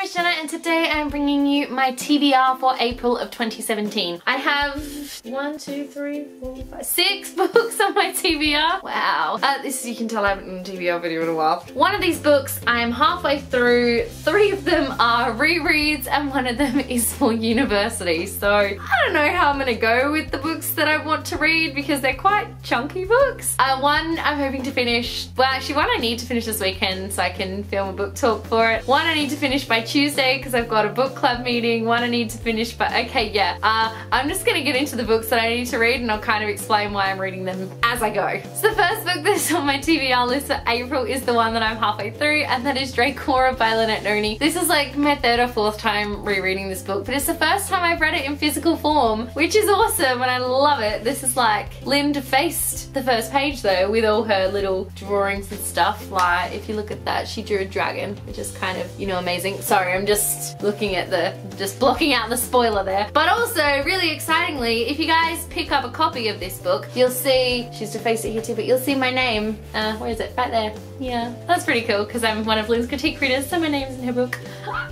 it's Jenna and today I'm bringing you my TBR for April of 2017. I have 6 books on my TBR. Wow. You can tell I haven't done a TBR video in a while. One of these books I am halfway through, 3 of them are rereads and 1 of them is for university. So I don't know how I'm gonna go with the books that I want to read because they're quite chunky books. One I'm hoping to finish, well actually one I need to finish this weekend so I can film a book talk for it. One I need to finish by Tuesday because I've got a book club meeting. One I need to finish by, okay yeah. I'm just gonna get into the books that I need to read and I'll kind of explain why I'm reading them as I go. So the first book that's on my TBR list for April is the one that I'm halfway through, and that is Dracora by Lynette Noni. This is like my 3rd or 4th time rereading this book, but it's the first time I've read it in physical form, which is awesome and I love it. This is like, Lynn defaced the first page though with all her little drawings and stuff. Like if you look at that, she drew a dragon, which is kind of, you know, amazing. Sorry, I'm just looking at just blocking out the spoiler there. But also, really excitingly, if you guys pick up a copy of this book, you'll see, she's defaced it here too, but you'll see my name. Where is it? Right there. Yeah, that's pretty cool because I'm one of Lynn's critique readers, so my name's in her book.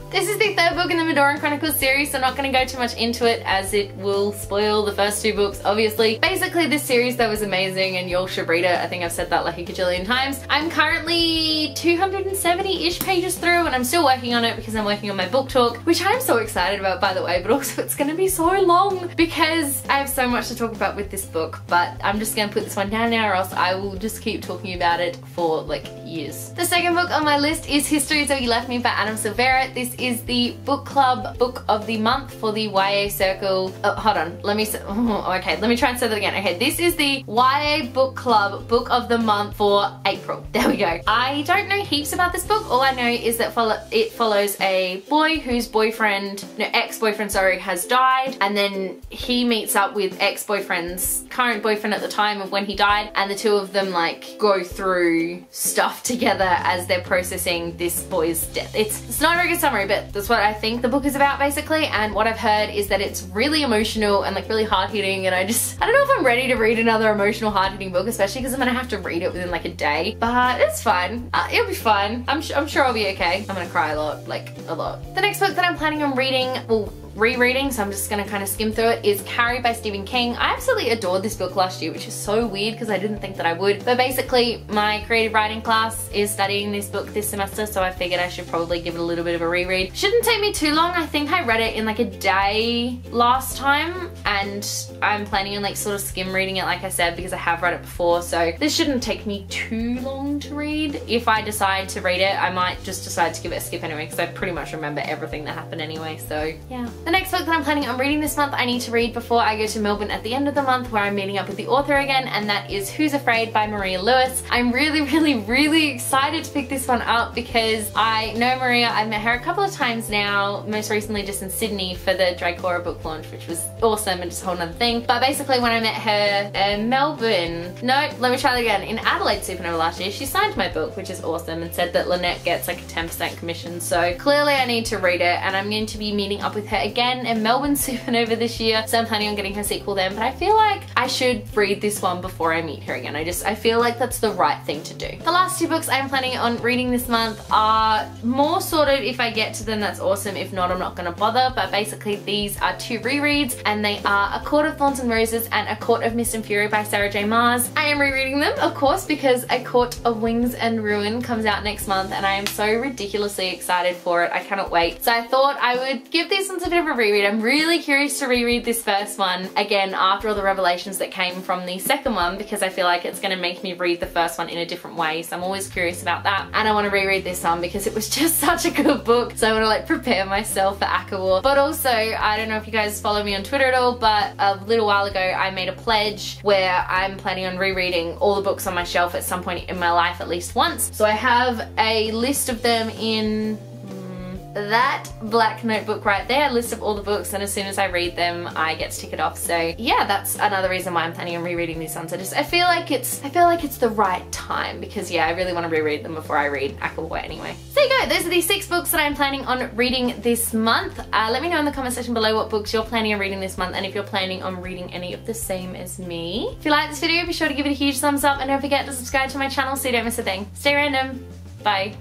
This is the 3rd book in the Medoran Chronicles series, so I'm not going to go too much into it as it will spoil the first 2 books, obviously. Basically, this series though is amazing and you all should read it. I think I've said that like a gajillion times. I'm currently 270-ish pages through and I'm still working on it because I'm working on my book talk, which I'm so excited about by the way, but also it's going to be so long because I have so much to talk about with this book, but I'm just going to put this one down now or else I will just keep talking about it for like years. The second book on my list is History is Where You Left Me by Adam Silvera. This is the book club book of the month for the YA circle. Oh, hold on, let me try and say that again. Okay, this is the YA book club book of the month for April. There we go. I don't know heaps about this book. All I know is that it follows a boy whose ex-boyfriend, sorry, has died, and then he meets up with ex-boyfriend's current boyfriend at the time of when he died, and the 2 of them like go through stuff together as they're processing this boy's death. It's not a very good summary, but that's what I think the book is about basically, and what I've heard is that it's really emotional and like really hard-hitting, and I don't know if I'm ready to read another emotional hard-hitting book, especially because I'm gonna have to read it within like a day, but it's fine. It'll be fine. I'm sure I'll be okay. I'm gonna cry a lot, like a lot. The next book that I'm planning on reading, well, rereading, so I'm just gonna kind of skim through it, is Carrie by Stephen King. I absolutely adored this book last year, which is so weird because I didn't think that I would, but basically my creative writing class is studying this book this semester, so I figured I should probably give it a little bit of a reread. Shouldn't take me too long. I think I read it in like a day last time, and I'm planning on like sort of skim reading it like I said because I have read it before, so this shouldn't take me too long to read. If I decide to read it, I might just decide to give it a skip anyway because I pretty much remember everything that happened anyway, so yeah. The next book that I'm planning on reading this month I need to read before I go to Melbourne at the end of the month, where I'm meeting up with the author again, and that is Who's Afraid by Maria Lewis. I'm really excited to pick this one up because I know Maria. I've met her a couple of times now, most recently just in Sydney for the Dracora book launch, which was awesome and just a whole nother thing. But basically when I met her in Melbourne, no, let me try that again, in Adelaide Supernova last year, she signed my book, which is awesome, and said that Lynette gets like a 10% commission, so clearly I need to read it, and I'm going to be meeting up with her again in Melbourne Supernova this year, so I'm planning on getting her sequel then, but I feel like I should read this one before I meet her again. I feel like that's the right thing to do. The last 2 books I'm planning on reading this month are more sort of, if I get to them that's awesome, if not I'm not gonna bother, but basically these are 2 rereads, and they are A Court of Thorns and Roses and A Court of Mist and Fury by Sarah J Maas. I am rereading them, of course, because A Court of Wings and Ruin comes out next month and I am so ridiculously excited for it. I cannot wait. So I thought I would give these ones a bit of a reread. I'm really curious to reread this first one again after all the revelations that came from the second one, because I feel like it's going to make me read the first one in a different way, so I'm always curious about that. And I want to reread this one because it was just such a good book, so I want to like prepare myself for ACCA War. But also, I don't know if you guys follow me on Twitter at all, but a little while ago I made a pledge where I'm planning on rereading all the books on my shelf at some point in my life at least once. So I have a list of them in that black notebook right there, a list of all the books, and as soon as I read them I get to tick it off. So yeah, that's another reason why I'm planning on rereading these ones. I feel like it's the right time because yeah, I really want to reread them before I read ACCA War anyway. So there you go, those are the 6 books that I'm planning on reading this month. Let me know in the comment section below what books you're planning on reading this month and if you're planning on reading any of the same as me. If you like this video, be sure to give it a huge thumbs up and don't forget to subscribe to my channel so you don't miss a thing. Stay random. Bye.